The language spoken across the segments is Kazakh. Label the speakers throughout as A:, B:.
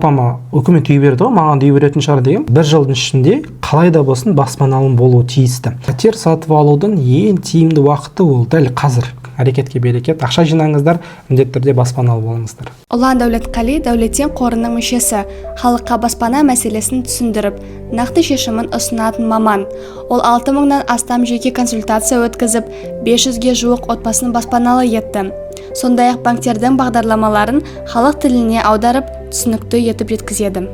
A: Апама үкімет үй берді ғой, маған да үй беретін шығар деген. Бір жылдың ішінде қалай да болсын баспаналым болуы тиісті. Пәтер сатып алудың ең тиімді уақыты ол дәл қазір. Әрекетке берекет, ақша жинаңыздар, міндетті түрде баспаналы болыңыздар.
B: Ұлан Дәулетқали Дәулеттен қорының мүшесі, халыққа баспана мәселесін түсіндіріп, нақты шешімін ұсынатын маман. Ол 6000-нан астам жеке консультация өткізіп, 500-ге жуық отбасын баспаналы етті. Сондай-ақ банктердің бағдарламаларын халық тіліне аударып, түсінікті етіп жеткізеді.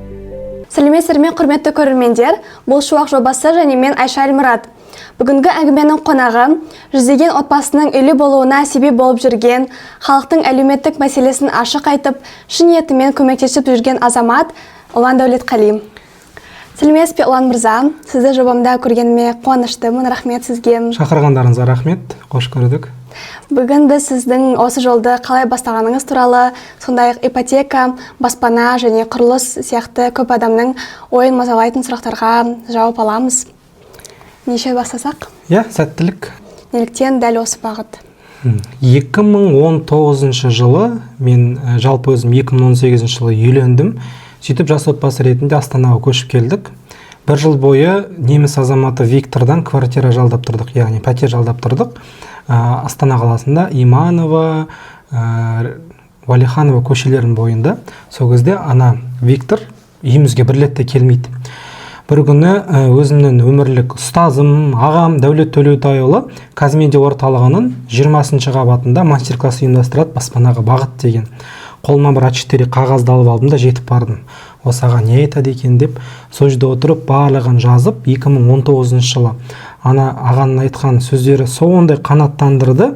C: Сәлеметсіздер ме, құрметті көрермендер, бұл шуақ жобасы және мен Айша Әлмұрат. Бүгінгі әңгіменің қонағы жүздеген отбасының үйлі болуына себеп болып жүрген, халықтың әлеуметтік мәселесін ашық айтып, шын ниетімен көмектесіп жүрген азамат Ұлан Дәулетқали. Сәлеметсіз бе, Ұлан мырза, сізді жобамда көргеніме қуаныштымын, рахмет сізге.
A: Шақырғандарыңызға рахмет, қош көрдік.
C: Бүгін біз сіздің осы жолды қалай бастағаныңыз туралы, сондай-ақ ипотека, баспана және құрылыс сияқты көп адамның ойын мазалайтын сұрақтарға жауап аламыз. Неше бастасақ?
A: Сәттілік.
C: Неліктен дәл осы бағыт?
A: 2019 жылы, мен жалпы өзім 2018 жылы үйлендім. Сөйтіп жас отбасы ретінде Астанаға көшіп келдік. Бір жыл бойы неміс азаматы Виктордан квартира жалдап тұрдық, яғни пәтер жалдап тұрдық. Астана қаласында Иманова, Валиханова көшелерінің бойында. Сол кезде ана Виктор үйімізге бір рет те келмейді. Бір күні өзімнің өмірлік ұстазым, ағам Дәулет Төлеутайұлы Қазмедиа орталығының 20-шы қабатында мастер-класс ұйымдастырады, баспанаға бағыт деген. Қолыма бір А4 қағазды алып алдым да жетіп бардым. Осыға не айтады екен деп, сол жерде отырып барлығын жазып, 2019 жылы ана ағаның айтқан сөздері сондай қанаттандырды.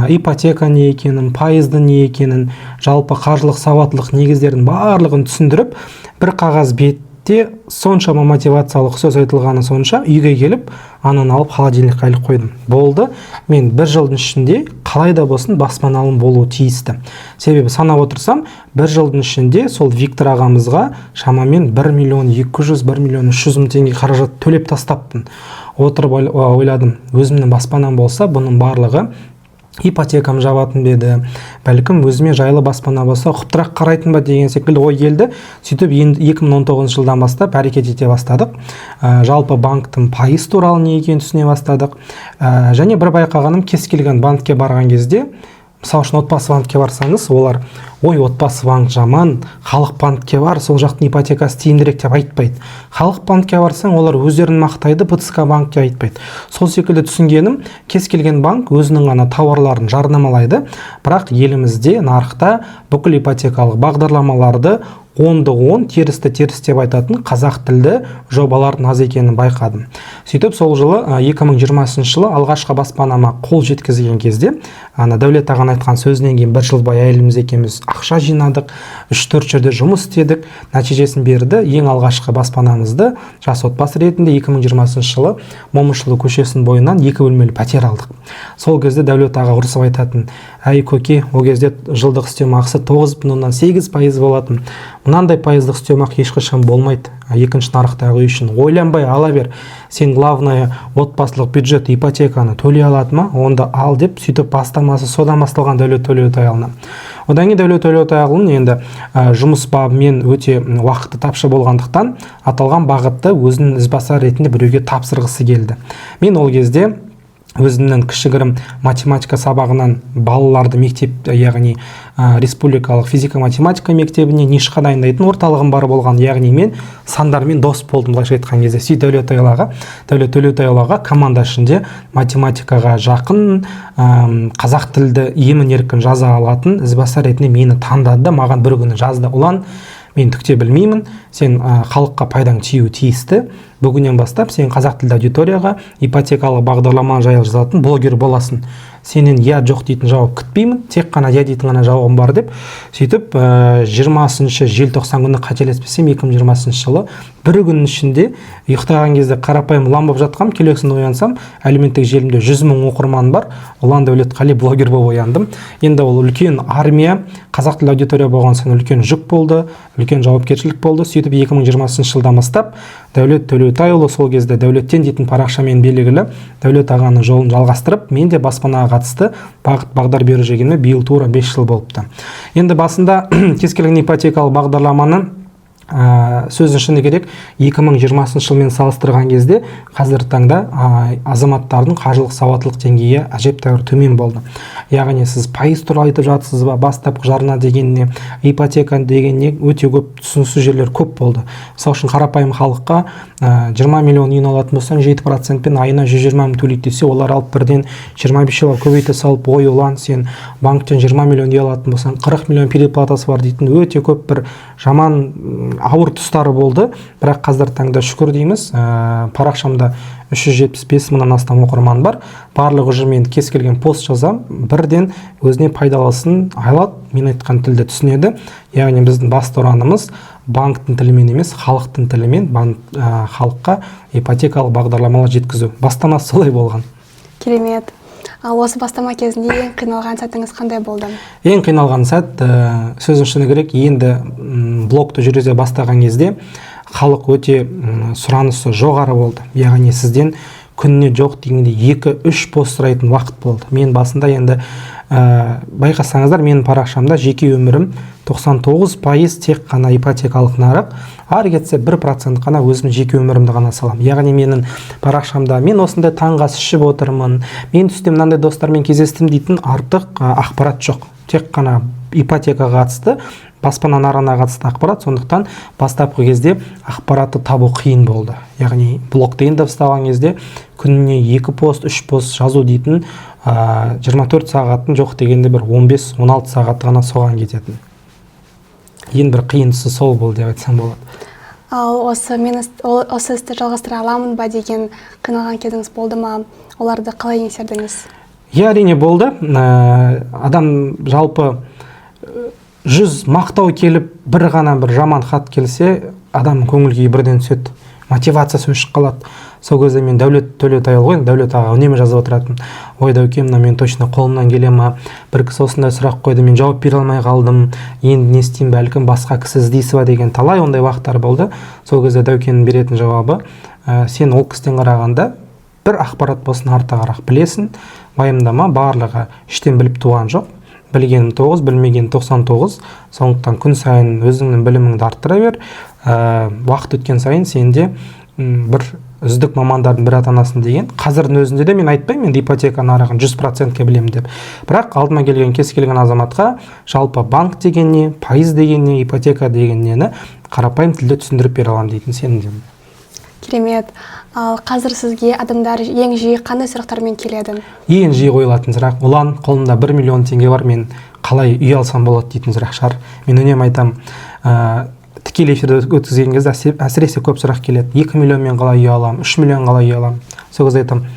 A: Ипотека не екенін, пайызды не екенін, жалпы қаржылық сауаттылық негіздерін барлығын түсіндіріп, бір қағаз бетте соншама мотивациялық сөз айтылғаны сонша үйге келіп, ананы алып холодильникқа іліп қойдым. Болды, мен бір жылдың ішінде қалай да болсын баспаналым болуы тиісті. Себебі санап отырсам, бір жылдың ішінде сол Виктор ағамызға шамамен 1.200.000-1.300.000 теңге қаражат төлеп тастаппын. Отырып ойладым, өзімнің баспанам болса, бұның барлығы ипотекам жабатын беді, бәлкім өзіме жайлы баспана болса құптырақ қарайтын ба деген секілді ой келді. Сөйтіп 2019 жылдан бастап әрекет ете бастадық. Жалпы банктың пайыз туралы не екенін түсіне бастадық. Және бір байқағаным, кез келген банкке барған кезде, мысалы үшін отбасы банкке барсаңыз, олар ой, отбасы банк жаман, халық банкке бар, сол жақтың ипотекасы тиімдірек деп айтпайды. Халық банкке барсаң, олар өздерін мақтайды, ПЦК банкке айтпайды. Сол секілді түсінгенім, кез келген банк өзінің ғана тауарларын жарнамалайды, бірақ елімізде нарықта бүкіл ипотекалық бағдарламаларды 10-10, терісті теріс деп айтатын қазақ тілді жобалардың аз екенін байқадым. Сөйтіп сол жылы 2020 жылы алғашқы баспанама қол жеткізген кезде, Дәулет ағаның айтқан сөзінен кейін бір жыл бойы әйеліміз екеуміз ақша жинадық, 3-4 жерде жұмыс істедік, нәтижесін берді. Ең алғашқы баспанамызды жас отбасы ретінде 2020 жылы Момышұлы көшесінің бойынан 2 бөлмелі пәтер алдық. Сол кезде Дәулет аға ұрсып айтатын, әй көке, о кезде жылдық үстемақысы 9,8% болатын. Мынандай пайыздық үстемақы ешқашан болмайды. Екінші нарықтағы үй үшін ойланбай ала бер. Сен главное отбасылық бюджет ипотеканы төлей алады ма? Онда ал деп, сөйтіп бастамасы содан басталған Дәулет Төлеутайұлына. Одан кейін Дәулет Төлеутайұлының енді жұмыс бабымен өте уақыты тапшы болғандықтан аталған бағытты өзінің ізбасар ретінде біреуге тапсырғысы келді. Мен ол кезде өзімнің кішігірім математика сабағынан балаларды мектеп, яғни республикалық физика-математика мектебіне нишқа дайындайтын орталығым бар болған, яғни мен сандармен дос болдым, былайша айтқан кезде. Сөйтіп Дәулет Төлеутайұлға команда ішінде математикаға жақын, қазақ тілді емін-еркін жаза алатын ізбасар ретінде мені таңдады да маған бір күні жазды: Ұлан, мен түкте білмеймін, сен халыққа пайдаң тиюі тиісті. Бүгіннен бастап сен қазақ тілді аудиторияға ипотекалық бағдарлама жайлы жазатын блогер боласың. Сенен я жоқ дейтін жауап күтпеймін, тек қана я дейтін ғана жауабым бар деп. Сөйтіп 20 желтоқсан күні қателеспесем 2020 жылы бір күннің ішінде ұйықтаған кезде қарапайым ұлан болып жатқам, келесін оянсам, әлеуметтік желімде 100.000 оқырман бар, Ұлан Дәулетқали блогер болып ояндым. Енді ол үлкен армия, қазақ тілді аудитория болған соң үлкен жүк болды, үлкен жауапкершілік болды. Сөйтіп 2020 жылдан бастап Дәулет Төлеутайұлы, сол кезде Дәулеттен дейтін парақшамен белгілі, Дәулет ағаның жолын жалғастырып, мен де баспанаға қатысты бағдар беру жегеніме биыл тура 5 жыл болыпты. Енді басында кез келген ипотекалық бағдарламаны сөздің шыны керек 2020 жылмен салыстырған кезде қазіргі таңда азаматтардың қаржылық сауаттылық деңгейі әжептәуір төмен болды. Яғни сіз пайыз туралы айтып жатсыз ба, бастапқы жарна дегеніне, ипотека дегеніне өте көп түсініксіз жерлер көп болды. Мысалы үшін қарапайым халыққа 20 миллион үй алатын болсаң 7%-пен айына 120 мың төлейді десе, олар алып бірден 25 жылға көбейте салып, ой ұлан, сен банктен 20 миллион үй алатын болсаң 40 миллион переплатасы бар дейтін өте көп бір жаман ауыр тұстары болды. Бірақ қазір таңда шүкір дейміз, парақшамда 375 мыңнан астам оқырман бар. Барлығы жүрмен кез келген пост жазам, бірден өзіне пайдаласын алады, мен айтқан тілді түсінеді. Яғни біздің басты ұранымыз банктың тілімен емес, халықтың тілімен халыққа ипотекалық бағдарламалар жеткізу. Бастамасы солай болған.
C: Керемет. Ал осы бастама кезінде ең қиналған сәтіңіз қандай болды?
A: Ең қиналған сәт, сөздің шыны керек, енді блогты жүргізе бастаған кезде халық өте сұранысы жоғары болды. Яғни сізден күніне жоқ дегенде 2-3 пост сұрайтын уақыт болды. Мен басында енді байқасаңыздар, менің парақшамда жеке өмірім 99% тек қана ипотекалық нарық, ары кетсе 1% қана өзім жеке өмірімді ғана салам. Яғни менің парақшамда мен осындай таңғы ас ішіп отырмын, мен түсте мынандай достармен кездестім дейтін артық ақпарат жоқ. Тек қана ипотекаға қатысты, баспана нарығына қатысты ақпарат, сондықтан бастапқы кезде ақпаратты табу қиын болды. Яғни блогты енді бастаған кезде күніне 2 пост, 3 пост жазу дейтін 24 сағаттың жоқ дегенде бір 15-16 сағат ғана соған кететін. Ең бір қиындысы сол болды деп айтсам болады.
C: Ал осы істі жалғастыра аламын ба деген қиналған кезіңіз болды ма? Оларды қалай еңсердіңіз?
A: Әрине болды. Адам жалпы 100 мақтау келіп, бір ғана бір жаман хат келсе, адам көңілге бірден түседі. Мотивациясы өшіп қалады. Сол кезде мен Дәулет Төлеутайұлы ғой, Дәулет аға үнемі жазып отыратын. Ой, Дәуке, мына мен точно қолымнан келе ма? Бір кісі осындай сұрақ қойды, мен жауап бере алмай қалдым. Енді не істеймін, бәлкім басқа кісі іздейсіз ба деген талай ондай уақыттар болды. Сол кезде Дәукенің беретін жауабы, сен ол кісіден қарағанда бір ақпарат болсын артқа қарақ білесің, уайымдама, барлығы іштен біліп туған жоқ. Білгенім 9, білмеген 99. Сондықтан күн сайын өзіңнің біліміңді арттыра бер. Уақыт өткен сайын сенде бір үздік мамандардың бір атанасың деген. Қазірдің өзінде де мен айтпаймын, мен ипотека нарығын 100%-ке білемін деп. Бірақ алдыма келген кез келген азаматқа жалпы банк дегенне, пайыз дегенне, ипотека дегеннені қарапайым тілде түсіндіріп бере аламын дейтін сенімдемін.
C: Керемет. Ал қазір сізге адамдар ең жиі қандай сұрақтармен келеді?
A: Ең жиі қойылатын сұрақ, ұлан, қолымда 1 миллион теңге бар, мен қалай үй алсам болады дейтін сұрақ шығар. Мен үнемі айтам, тікелей эфирді өткізген кезде әсіресе көп сұрақ келеді. 2 миллионмен қалай үй алам, 3 миллион қалай үй алам. Сол кезде айтам,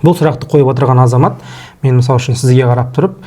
A: бұл сұрақты қойып отырған азамат, мен мысалы үшін сізге қарап тұрып,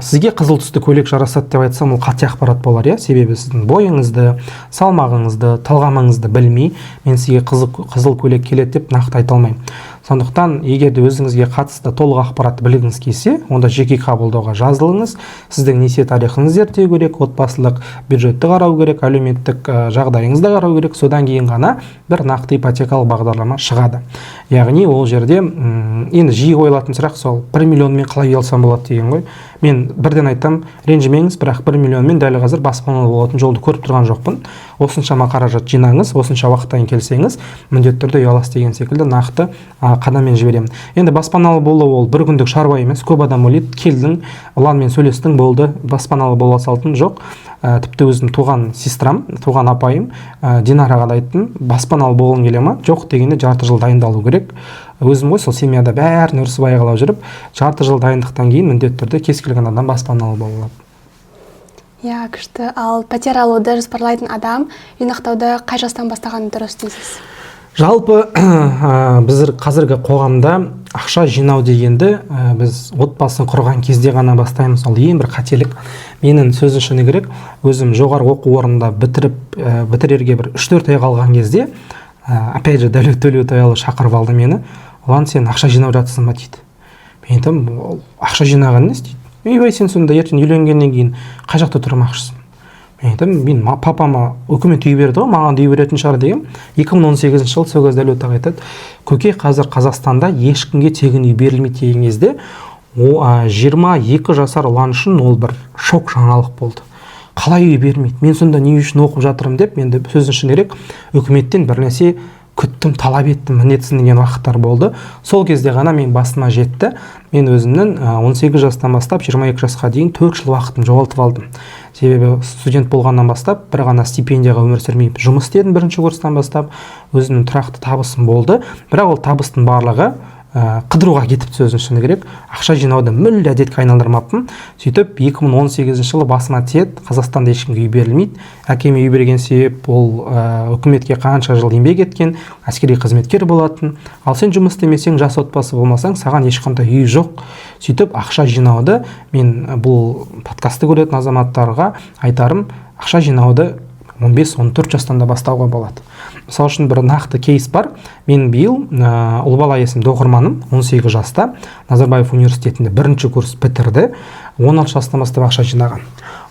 A: сізге қызыл түсті көйлек жарасады деп айтсам, ол қате ақпарат болар, себебі сіздің бойыңызды, салмағыңызды, талғамыңызды білмей, мен сізге қызыл көйлек келеді деп нақты айта алмаймын. Сондықтан, егер де өзіңізге қатысты толық ақпаратты білгіңіз келсе, онда жеке қабылдауға жазылыңыз. Сіздің несие тарихыңызды зерттеу керек, отбасылық бюджетті қарау керек, әлеуметтік жағдайыңызды қарау керек, содан кейін ғана бір нақты ипотекалық бағдарлама шығады. Яғни ол жерде енді жиі қойылатын сұрақ сол 1 миллионмен қалай үй алсам болады деген ғой. Мен бірден айтам, ренжімеңіз, бірақ 1 миллионмен дәл қазір баспаналы болатын жолды көріп тұрған жоқпын. Осыншама қаражат жинаңыз, осынша уақыттан келсеңіз, міндетті түрде үй аласыз деген секілді нақты қадаммен жіберемін. Енді баспаналы болу ол бір күндік шаруа емес. Көп адам ойлайды, келдің, ұланмен сөйлестің, болды, баспаналы бола салдың. Жоқ. Тіпті өзім туған сестрам, туған апайым Динараға да айттым, баспаналы болғың келе ма? Жоқ дегенде жарты жыл дайындалу керек. Өзім ғой сол семьяда бәрін ұрсып аяғалап жүріп, жарты жыл дайындықтан кейін міндетті түрде кез келген адам баспаналы бола алады.
C: Күшті. Ал пәтер алуды жоспарлайтын адам жинақтауды қай жастан бастағаны дұрыс дейсіз?
A: Жалпы біз қазіргі қоғамда ақша жинау дегенді біз отбасын құрған кезде ғана бастаймыз. Ол ең бір қателік. Менің сөзім шыны керек, өзім жоғары оқу орнында бітірерге бір 3-4 ай қалған кезде, опять же Дәулет Төлеутайұлы шақырып алды мені. Ұлан, сен ақша жинап жатсың ба дейді. Мен айтам, ақша жинаған не дейді? Ой, сен сонда ертең үйленгеннен кейін қай жақта тұрмақшысың? Мен айтам, мен папама үкімет үй берді ғой, маған үй беретін шығар деген. 2018 жыл сол кезде Дәулет аға айтады, көке, қазір Қазақстанда ешкімге тегін үй берілмейді деген кезде 22 жасар ұлан үшін ол бір шок жаңалық болды. қалай үй бермейді, мен сонда не үшін оқып жатырмын деп, мен де сөздің шыны керек үкіметтен бір нәрсе күттім, талап еттім, міндетсінген уақыттар болды. Сол кезде ғана мен басыма жетті. Мен өзімнің 18 жастан бастап 22 жасқа дейін 4 жыл уақытым жоғалтып алдым. Себебі студент болғаннан бастап бір ғана стипендияға өмір сүрмей жұмыс істедім бірінші курстан бастап. Өзімнің тұрақты табысым болды. Бірақ ол табыстың барлығы қыдыруға кетіп сөздің шыны керек. Ақша жинауды мүлде әдетке айналдырмаппын. Сөйтіп 2018 жылы басыма тиеді, Қазақстанда ешкімге үй берілмейді. Әкеме үй берген себеп ол үкіметке қанша жыл еңбек еткен, әскери қызметкер болатын. Ал сен жұмыс істемесең, жас отбасы болмасаң, саған ешқандай үй жоқ. Сөйтіп ақша жинауды, мен бұл подкастты көретін азаматтарға айтарым, ақша жинауды 15-14 жастан да бастауға болады. Мысалы үшін бір нақты кейс бар. Мен биыл ұлбала есімді оқырманым 18 жаста Назарбаев университетінде бірінші курс бітірді. 16 жастан бастап ақша жинаған.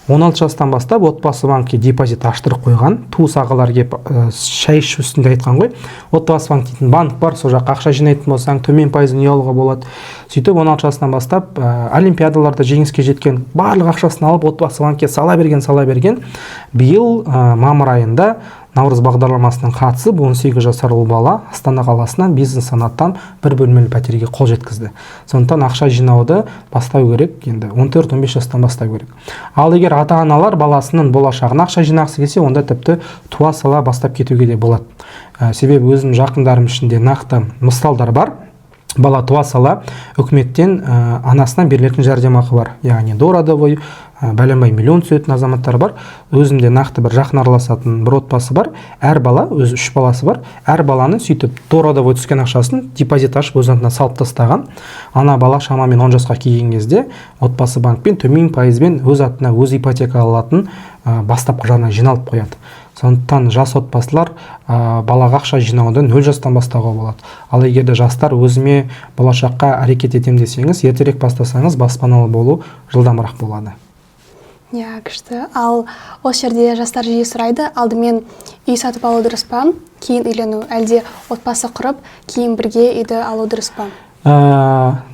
A: 16 жастан бастап отбасы банкке депозит аштырып қойған. Туыс ағалар келіп шай ішу үстінде айтқан ғой. Отбасы банк дейтін банк бар, сол жаққа ақша жинайтын болсаң төмен пайызын үй алуға болады. Сөйтіп 16 жасынан бастап олимпиадаларда жеңіске жеткен, барлық ақшасын алып отбасы банкке сала берген. Биыл мамыр айында Наурыз бағдарламасының қатысып 18 жасар ұл бала Астана қаласынан бизнес санаттан бір бөлмелі пәтерге қол жеткізді. Сондықтан ақша жинауды бастау керек, енді 14-15 жастан бастау керек. Ал егер ата-аналар баласының болашағына ақша жинағысы келсе, онда тіпті туа сала бастап кетуге де болады. Себебі өзім жақындарым ішінде нақты мысалдар бар. Бала туа сала үкіметтен анасынан берілетін жәрдемақы бар. Яғни дорадовой, бәленбай миллион түсетін азаматтар бар. Өзімде нақты бір жақын араласатын бір отбасы бар. Әр бала, өзі 3 баласы бар. Әр баланы сөйтіп дорадовой түскен ақшасын депозит ашып өз атына салып тастаған. Ана бала шамамен 10 жасқа келген кезде отбасы банкпен төмен пайызбен өз атына өз ипотека алатын бастапқы жарна жиналып қояды. Сондықтан жас отбасылар балаға ақша жинауды 0 жастан бастауға болады. Ал егер де жастар өзіме болашаққа әрекет етем десеңіз, ертерек бастасаңыз баспаналы болу жылдамырақ болады.
C: Иә, күшті. Ал осы жерде жастар жиі сұрайды, алдымен үй сатып алу дұрыс па, кейін үйлену, әлде отбасы құрып, кейін бірге үйді алу дұрыс па?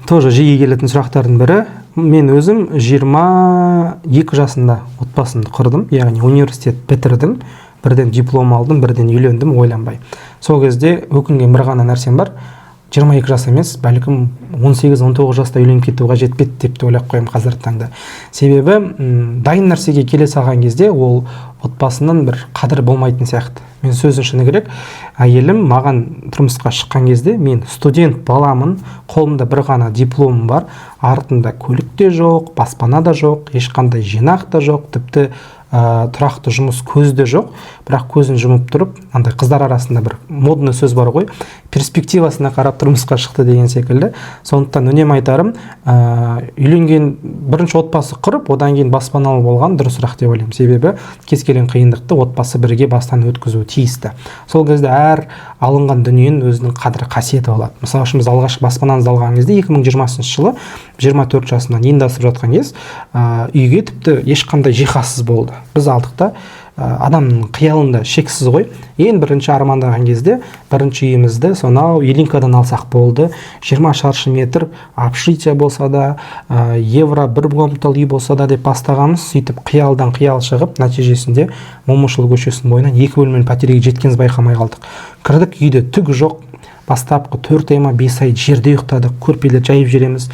A: Тоже жиі келетін сұрақтардың бірі. Мен өзім 22 жасында отбасымды құрдым, яғни университет бітірдім, бірден диплом алдым, бірден үйлендім ойланбай. Сол кезде өкінген бір ғана нәрсем бар. 22 жас емес, бәлкім 18-19 жаста үйленіп кетуге жетпеді деп те ойлап қоямын қазіргі таңда. Себебі дайын нәрсеге келе салған кезде ол отбасының бір қадірі болмайтын сияқты. Мен сөздің шыны керек, әйелім маған тұрмысқа шыққан кезде мен студент баламын, қолымда бір ғана дипломым бар, артында көлік те жоқ, баспана да жоқ, ешқандай жинақ та жоқ, тіпті тұрақты жұмыс көзде жоқ, бірақ көзін жұмып тұрып, андай қыздар арасында бір модный сөз бар ғой, перспективасына қарап тұрмысқа шықты деген секілді. Сондықтан үнемі айтарым, үйленген бірінші отбасы құрып, одан кейін баспаналы болған дұрысырақ деп ойлаймын. Себебі кез келген қиындықты отбасы бірге бастан өткізуі тиісті. Сол кезде әр алынған дүниенің өзінің қадірі қасиеті болады. Мысалы үшін біз алғашқы баспанамызды алған кезде 2020 жылы 24 жасымнан енді асып жатқан кез үйге тіпті ешқандай жиһазсыз болды. Біз алдық та адамның қиялында шексіз ғой. Ең бірінші армандаған кезде бірінші үйімізді сонау Илинкадан алсақ болды. 20 шаршы метр общежитие болса да, евро бір комнаталы үй болса да деп бастағанбыз. Сөйтіп қиялдан қиял шығып, нәтижесінде Момышұлы көшесінің бойынан 2 бөлмелі пәтерге жеткенімізді байқамай қалдық. Кірдік, үйде түк жоқ. Бастапқы 4 ай ма 5 ай жерде ұйықтадық, көрпелер жайып жүреміз.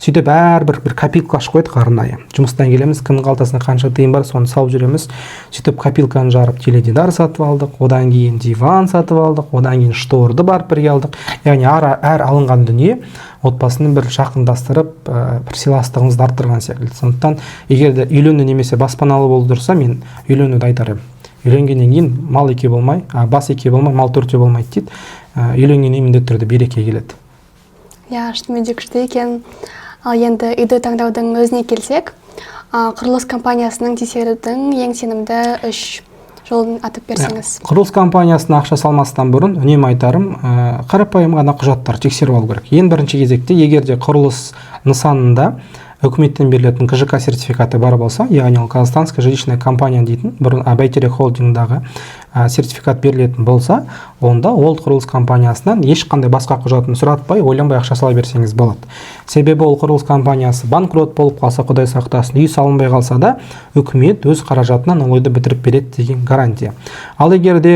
A: Сөйтіп бір копилка ашып қойдық арнайы. Жұмыстан келеміз, кімнің қалтасында қанша тиын бар, соны салып жүреміз. Сөйтіп копилканы жарып теледидар сатып алдық, одан кейін диван сатып алдық, одан кейін шторды барып бірге алдық. Яғни әр алынған дүние отбасыны бір жақындастырып, бір сыйластығымызды арттырған секілді. Сондықтан егер де үйлену немесе баспаналы болу дұрса, мен үйленуді айтар едім. Үйленгеннен кейін мал еке болмай, бас еке болмай, мал төртеу болмайды дейді. Үйленгеннен міндетті түрде береке келеді.
C: Иә, шынымен де күшті екен. Ал енді үйді таңдаудың өзіне келсек, құрылыс компаниясының тексерудің ең сенімді 3 жолын атып берсеңіз.
A: Құрылыс компаниясына ақша салмастан бұрын үнемі айтарым, қарапайым ғана құжаттар тексеріп алу керек. Ең бірінші кезекте, егер де құрылыс нысанында үкіметтен берілетін КЖК сертификаты бар болса, яғни ол Казахстанская жилищная компания дейтін, бұрын Бәйтерек холдингдағы сертификат берілетін болса, онда ол құрылыс компаниясынан ешқандай басқа құжатын сұратпай, ойланбай ақша сала берсеңіз болады. Себебі ол құрылыс компаниясы банкрот болып қалса, құдай сақтасын, үй салынбай қалса да, үкімет өз қаражатынан ол ойды бітіріп береді деген гарантия. Ал егер де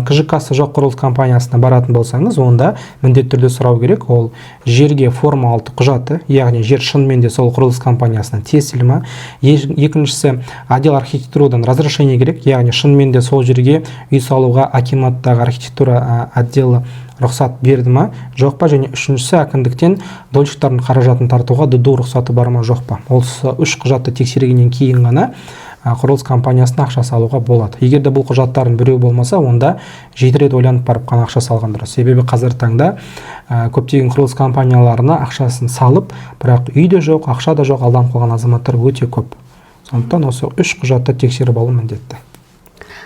A: КЖК-сы жоқ құрылыс компаниясына баратын болсаңыз, онда міндетті түрде сұрау керек, ол жерге форма 6 құжаты, яғни жер шынымен де сол құрылыс компаниясына тиесілі ме? Екіншісі, отдел архитектурадан разрешение керек, яғни шынымен де сол жерге үй салуға акиматтағы архитектура отделы рұқсат берді ма, жоқ па? Және үшіншісі, әкімдіктен дольщиктардың қаражатын тартуға ДДУ рұқсаты бар ма, жоқ па? Осы үш құжатты тексергеннен кейін ғана құрылыс компаниясына ақша салуға болады. Егер де бұл құжаттардың біреу болмаса, онда 7 рет ойланып барып қана ақша салған дұрыс. Себебі қазір таңда көптеген құрылыс компанияларына ақшасын салып, бірақ үйде жоқ, ақша да жоқ, алданып қалған азаматтар өте көп. Сондықтан осы үш құжатты тексеріп алу міндетті.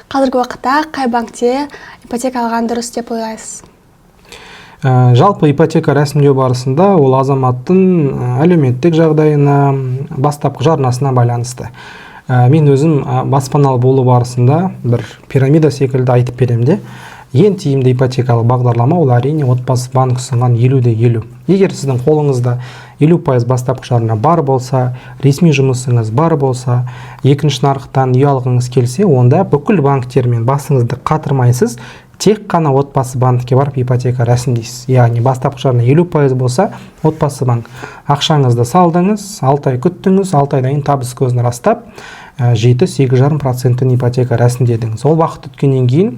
C: Қазіргі уақытта қай банкте ипотека алған дұрыс деп ойлайсыз?
A: Жалпы ипотека рәсімдеу барысында ол азаматтың әлеуметтік жағдайына, бастапқы жарнасына байланысты. Мен өзім баспаналы болу барысында бір пирамида секілді айтып беремде. Ең тиімді ипотекалық бағдарлама ол әрине отбасы банк ұсынған 50-50. Егер сіздің қолыңызда 50% бастапқы жарна бар болса, ресми жұмысыңыз бар болса, екінші нарықтан үй алғыңыз келсе, онда бүкіл банктермен басыңызды қатырмайсыз, тек қана отбасы банкке барып ипотека рәсімдейсіз. Яғни бастапқы жарна 50% болса, отбасы банк ақшаңызды салдыңыз, 6 ай күттіңіз, 6 айдан кейін табыс көзін растап, 7-8,5% ипотека рәсімдедіңіз. Ол уақыт өткеннен кейін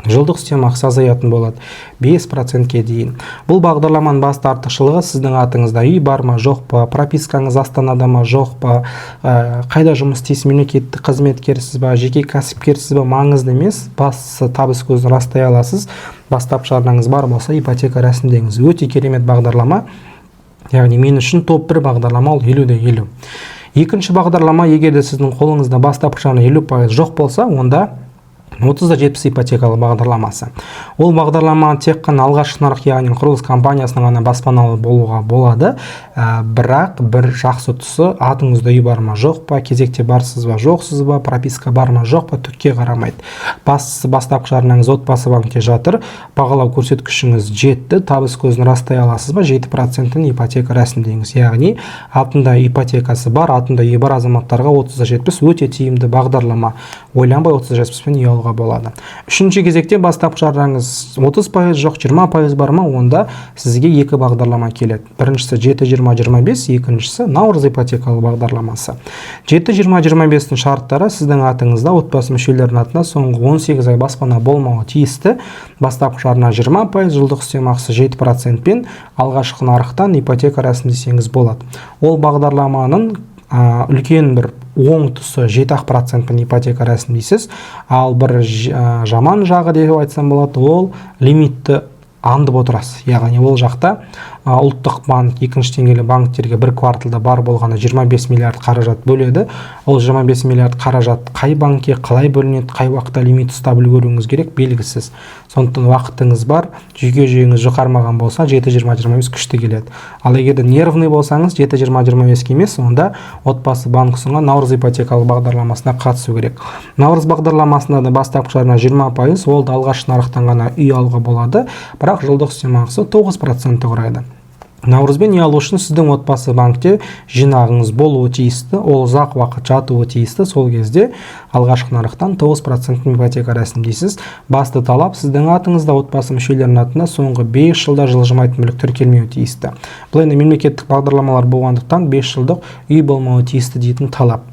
A: жылдық үстемақысы азаятын болады 5%-ке дейін. Бұл бағдарламаның басты артықшылығы сіздің атыңызда үй бар ма, жоқ па, пропискаңыз Астанада ма, жоқ па, қайда жұмыс істейсіз, мемлекеттік қызметкерсіз ба, жеке кәсіпкерсіз ба, маңызды емес, бастысы табыс көзін растай аласыз. Бастапқы жарнаңыз бар болса, ипотека рәсімдеңіз. Өте керемет бағдарлама. Яғни мен үшін топ 1 бағдарлама ол 50-50. Екінші бағдарлама, егер де сіздің қолыңызда бастапқы жарна 50% жоқ болса, онда 30-70 ипотекалық бағдарламасы. Ол бағдарлама тек қана алғашқы нарық, яғни құрылыс компаниясының ғана баспаналы болуға болады. Бірақ бір жақсы тұсы, атыңызда үй бар ма, жоқ па, кезекте барсыз ба, жоқсыз ба, прописка бар ма, жоқ па, түкке қарамайды. Бастысы бастапқы жарнаңыз отбасы банкте жатыр, бағалау көрсеткішіңіз жетті, табыс көзін растай аласыз ба, 7%-ін ипотека рәсімдеңіз. Яғни атында ипотекасы бар, атында үй бар азаматтарға 30-70 өте тиімді бағдарлама. Ойланбай 30-70-пен үй алуға болады. Үшінші кезекте бастапқы жарнаңыз 30% жоқ, 20% бар ма, онда сізге екі бағдарлама келеді. Біріншісі 7-20-25, екіншісі наурыз ипотекалық бағдарламасы. 7-20-25-тің шарттары сіздің атыңызда отбасы мүшелерінің атына соңғы 18 ай баспана болмауы тиісті. Бастапқы жарна 20%, жылдық үстемақысы 7%-пен алғашқы нарықтан ипотека рәсімдесеңіз болады. Ол бағдарламаның үлкен бір оң тұсы 7% ипотека рәсімдейсіз, ал бір жаман жағы деп айтсам болады, ол лимитті аңдып отырасыз. Яғни ол жақта ұлттық банк, екінші деңгейлі банктерге бір кварталда бар болғаны 25 миллиард қаражат бөледі. Ол 25 миллиард қаражат қай банкке қалай бөлінеді, қай уақытта лимит ұстап үлгеруіңіз керек, белгісіз. Сондықтан уақытыңыз бар, жүйке жүйеңіз жұқармаған болса 7-20-25 күшті келеді. Ал егер де нервный болсаңыз 7-20-25 емес, онда отбасы банк ұсынған наурыз ипотекалық бағдарламасына қатысу керек. Наурыз бағдарламасында да бастапқы жарна 20%, ол да алғашқы нарықтан ғана үй алуға болады, бірақ жылдық үстемақысы 9% құрайды. Наурызбен үй алу үшін сіздің отбасы банкте жинағыңыз болуы тиісті, ол ұзақ уақыт жатуы тиісті. Сол кезде алғашқы нарықтан 9% ипотека рәсімдейсіз. Басты талап сіздің атыңызда отбасы мүшелерінің атына соңғы 5 жылда жылжымайтын мүлік тіркелмеуі тиісті. Бұл енді мемлекеттік бағдарламалар болғандықтан 5 жылдық үй болмауы тиісті дейтін талап.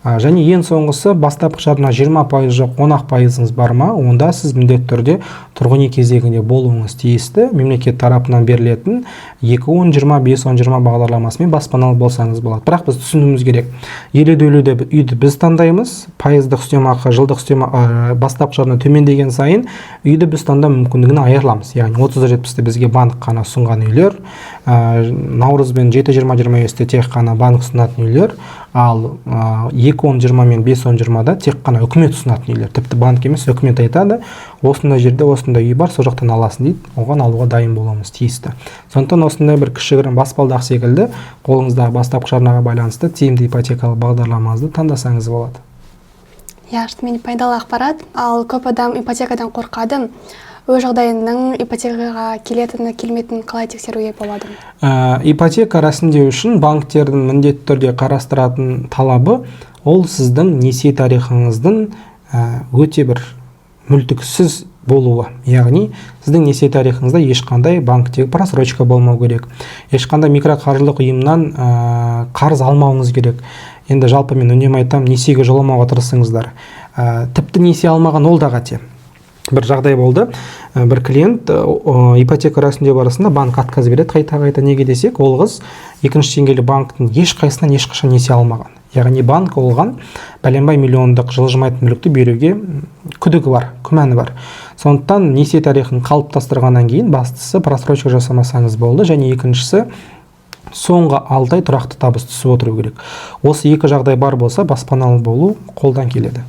A: Және ең соңғысы бастапқы жарна 20% жоқ, 10% бар ма, онда сіз міндетті түрде тұрғын үй кезегінде болуыңыз тиісті. Мемлекет тарапынан берілетін 2-10-20-5-10-20 бағдарламасымен баспаналы болсаңыз болады. Бірақ біз түсінуіміз керек. 50-50 үйді біз таңдаймыз, пайыздық үстемақы, жылдық үстемақы, бастапқы жарна төмендеген сайын үйді біз таңдау мүмкіндігін айырыламыз. Яғни 30-70-те бізге банк қана ұсынған үйлер, наурызбен 7-20-25-те тек қана банк ұсынатын үйлер, ал 2-10-20 мен 5-10-20-да тек қана үкімет ұсынатын үйлер. Тіпті банк емес, үкімет айтады, осындай жерде осындай үй бар, сол жақтан аласың дейді, оған алуға дайын болуымыз тиісті. Сондықтан осындай бір кішігірім баспалдақ секілді қолыңыздағы бастапқы жарнаға байланысты тиімді ипотекалық бағдарламаңызды таңдасаңыз болады.
C: Шынымен пайдалы ақпарат. Ал көп адам ипотекадан қорқады. Өз жағдайының ипотекаға келетіні, келмейтінін қалай тексеруге болады?
A: Ипотека рәсімдеу үшін банктердің міндетті түрде қарастыратын талабы ол сіздің несие тарихыңыздың өте бір мүлтіксіз болуы. Яғни сіздің несие тарихыңызда ешқандай банктегі просрочка болмау керек. Ешқандай микроқаржылық ұйымнан қарыз алмауыңыз керек. Енді жалпы мен үнемі айтамын, несиеге жоламауға тырысыңыздар. Тіпті несие алмаған ол да қате. Бір жағдай болды, бір клиент ипотека рәсімдеу барысында банк отказ береді қайта-қайта. Неге десек, ол қыз екінші деңгейлі банктың ешқайсынан ешқашан несие алмаған. Яғни банк оған бәленбай миллиондық жылжымайтын мүлікті беруге күдігі бар, күмәні бар. Сондықтан несие тарихын қалыптастырғаннан кейін бастысы просрочка жасамасаңыз болды, және екіншісі соңғы 6 ай тұрақты табыс түсіп отыру керек. Осы екі жағдай бар болса, баспаналы болу қолдан келеді.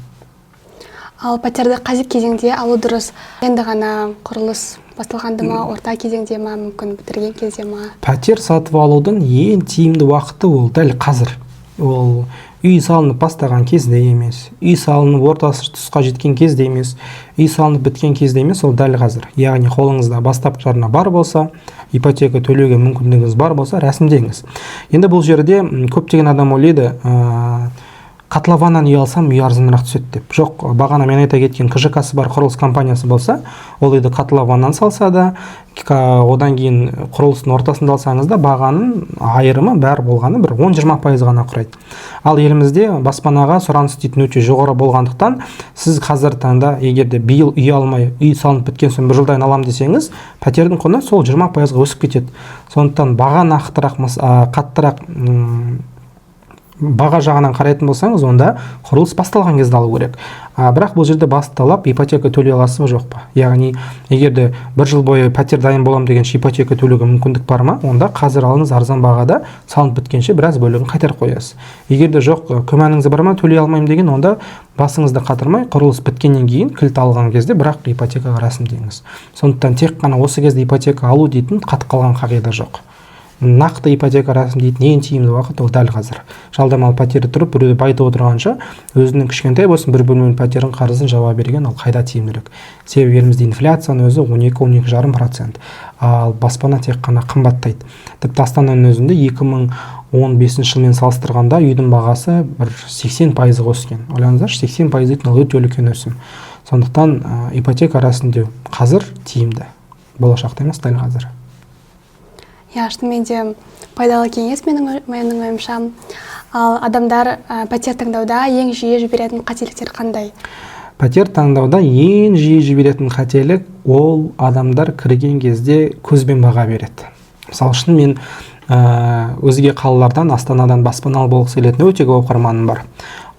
C: Ал пәтерді қай кезеңде алу дұрыс? Енді ғана құрылыс басталғанда ма, орта кезеңде ма, мүмкін бітірген кезде ма?
A: Пәтер сатып алудың ең тиімді уақыты ол дәл қазір. Ол үй салынып бастаған кезде емес, үй салынып ортасы тұсқа жеткен кезде емес, үй салынып біткен кезде емес, ол дәл қазір. Яғни қолыңызда бастапқы жарна бар болса, ипотека төлеуге мүмкіндігіңіз бар болса, рәсімдеңіз. Енді бұл жерде көптеген адам ойлайды, котлованнан үй алсам үй арзанырақ түседі деп. Жоқ, бағана мен айта кеткен КЖК-сы бар құрылыс компаниясы болса, ол үйді котлованнан салса да, одан кейін құрылыстың ортасында алсаңыз да, бағаның айырымы бәрі болғаны бір 10-20% ғана құрайды. Ал елімізде баспанаға сұраныс дейтін өте жоғары болғандықтан, сіз қазір таңда егер де биыл үй алмай, үй салынып біткен соң бір жылдан алам десеңіз, пәтердің құны сол 20%-ға өсіп кетеді. Сондықтан баға қаттырақ баға жағынан қарайтын болсаңыз, онда құрылыс басталған кезде алу керек. Бірақ бұл жерде басталап ипотека төлей аласыз ба, жоқ па? Яғни, егер де бір жыл бойы пәтер дайын болам дегенше ипотека төлеуге мүмкіндік бар ма, онда қазір алыңыз, арзан бағада салынып біткенше біраз бөлігін қайтарып қоясыз. Егер де жоқ, күмәніңіз бар ма, төлей алмаймын деген, онда басыңызды қатырмай, құрылыс біткеннен кейін кілт алған кезде бірақ ипотекаға рәсімдеңіз. Сондықтан тек қана осы кезде ипотека алу дейтін қатып қалған қағида жоқ. Нақты ипотека рәсімдейтін ең тиімді уақыт ол дәл қазір. Жалдамалы пәтері тұрып, біреуді байытып отырғанша, өзінің кішкентай болсын бір бөлмелі пәтердің қарызын жаба берген ол қайда тиімдірек. Себебі елімізде инфляцияның өзі 12-12,5%. Ал баспана тек қана қымбаттайды. Тіпті Астананың өзінде 2015 жылмен салыстырғанда үйдің бағасы бір 80%-ға өскен. Ойлаңыздаршы, 80% дейтін ол өте үлкен өсім. Сондықтан ипотека рәсімдеу қазір тиімді. Болашақта емес, дәл қазір.
C: Шынымен де пайдалы кеңес менің ойымша. Ал адамдар пәтер таңдауда ең жиі жіберетін қателіктер қандай?
A: Пәтер таңдауда ең жиі жіберетін қателік ол адамдар кірген кезде көзбен баға береді. Мысалы үшін мен өзге қалалардан, Астанадан баспаналы болғысы келетін өте көп оқырманым бар.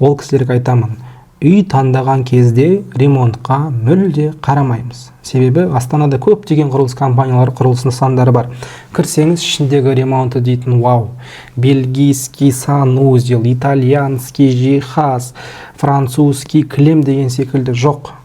A: Ол кісілерге айтамын, үй таңдаған кезде ремонтқа мүлде қарамаймыз. Себебі Астанада көптеген құрылыс компаниялары, құрылыс нысандары бар. Кірсеңіз, ішіндегі ремонты дейтін вау, бельгийский санузел, итальянский жиһаз, французский кілем деген секілді жоқ.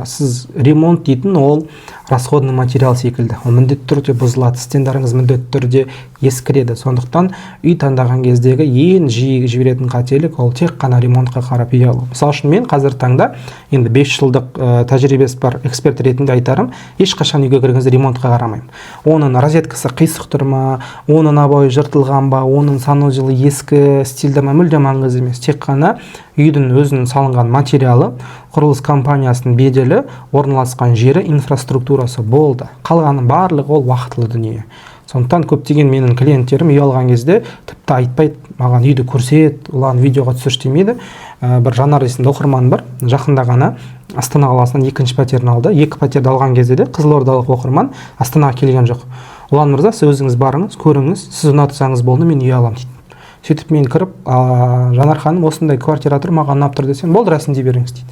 A: Сіз ремонт дейтін ол расходный материал секілді. Ол міндетті түрде бұзылады, стендарыңыз міндетті түрде ескіреді. Сондықтан үй таңдаған кездегі ең жиі жіберетін қателік ол тек қана ремонтқа қарап үй алу. Мысалы үшін мен қазір таңда енді 5 жылдық тәжірибесі бар эксперт ретінде айтарым, ешқашан үйге кіргенде ремонтқа қарамаймын. Оның розеткасы қисық тұр ма, оның обойы жыртылған ба, оның санузелі ескі стильді ма, мүлде маңызды емес. Тек қана үйдің өзінің салынған материалы, құрылыс компаниясының беделі, орналасқан жері, инфраструктурасы болды. Қалғаны барлығы ол уақытлы дүние. Сондықтан көптеген менің клиенттерім үй алған кезде тіпті айтпайды, маған үйді көрсет, олар видеоға түсірші демейді. Бір Жанар есімді оқырман бар, жақында ғана Астана қаласынан екінші пәтерін алды. Екі пәтерді алған кезде де қызылордалық оқырман Астанаға келген жоқ. Ұлан мырза, сіз өзіңіз барыңыз, көріңіз, сіз ұнатсаңыз болды, мен үй аламын дейді. Сөйтіп мен кіріп, Жанар ханым осындай квартира тұр, маған ұнап тұр десем, болды, рәсімдей беріңіз дейді.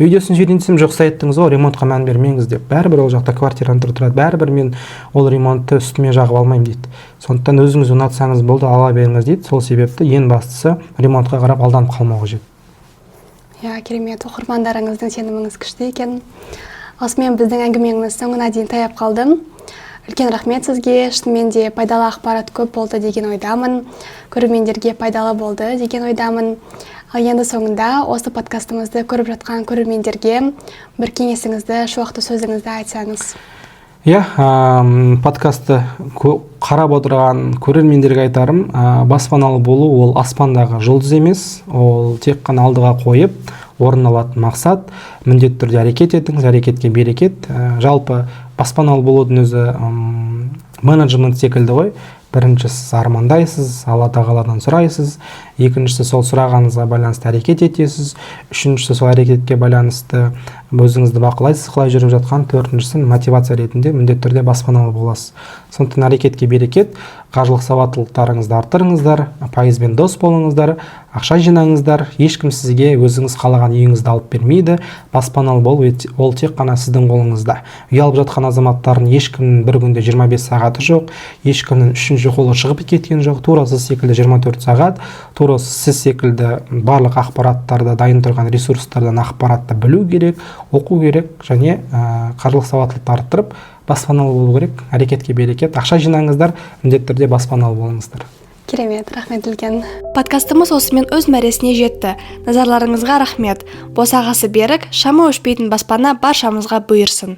A: Үйдесін жүйренсем, жоқ сайттыңыз ғой, ремонтқа мән бермеңіз деп. Бәрібір ол жақта квартираны тұрады, бәрібір мен ол ремонтты үстіме жағып алмаймын дейді. Сондықтан өзіңіз ұнатсаңыз болды, ала беріңіз дейді. Сол себепті ең бастысы ремонтқа қарап алданып қалмау қажет.
C: Керемет, оқырмандарыңыздың сеніміңіз күшті екен. Осымен біздің әңгімеміз соңына дейін таяп қалдым. Үлкен рахмет сізге, шынымен де пайдалы ақпарат көп болды деген ойдамын. Көрермендерге пайдалы болды деген ойдамын. Енді соңында осы подкастымызды көріп жатқан көрермендерге бір кеңесіңізді, шуақты сөзіңізді айтсаңыз.
A: Подкастты қарап отырған көрермендерге айтарым, баспаналы болу ол аспандағы жұлдыз емес, ол тек қана алдыға қойып орын алатын мақсат. Міндетті түрде әрекет етіңіз, әрекетке берекет. Жалпы баспаналы болудың өзі менеджмент секілді ғой. Біріншісі сіз армандайсыз, Алла тағаладан сұрайсыз, екіншісі сол сұрағаныңызға байланысты әрекет етесіз, үшіншісі сол әрекетке байланысты өзіңізді бақылайсыз, қалай жүріп жатқан, төртіншісі мотивация ретінде міндетті түрде баспаналы боласыз. Сондықтан әрекетке берекет, қаржылық сауаттылықтарыңызды арттырыңыздар, пайызбен дос болыңыздар, ақша жинаңыздар, ешкім сізге өзіңіз қалаған үйіңізді алып бермейді. Баспаналы болу ол тек қана сіздің қолыңызда. Үй алып жатқан азаматтардың ешкімнің бір күнде 25 сағаты жоқ, ешкімнің үшінші қолы шығып кеткен жоқ, тура сіз секілді 24 сағат, тура сіз секілді барлық ақпараттарды, дайын тұрған ресурстардан ақпаратты білу керек, оқу керек және қаржылық сауаттылықты арттырып баспаналы болу керек, әрекетке берекет, ақша жинаңыздар, міндетті түрде баспаналы болыңыздар.
C: Керемет, рахмет үлкен.
B: Подкастымыз осымен өз мәресіне жетті. Назарларыңызға рахмет. Босағасы берік, шамы өшпейтін баспана баршамызға бұйырсын.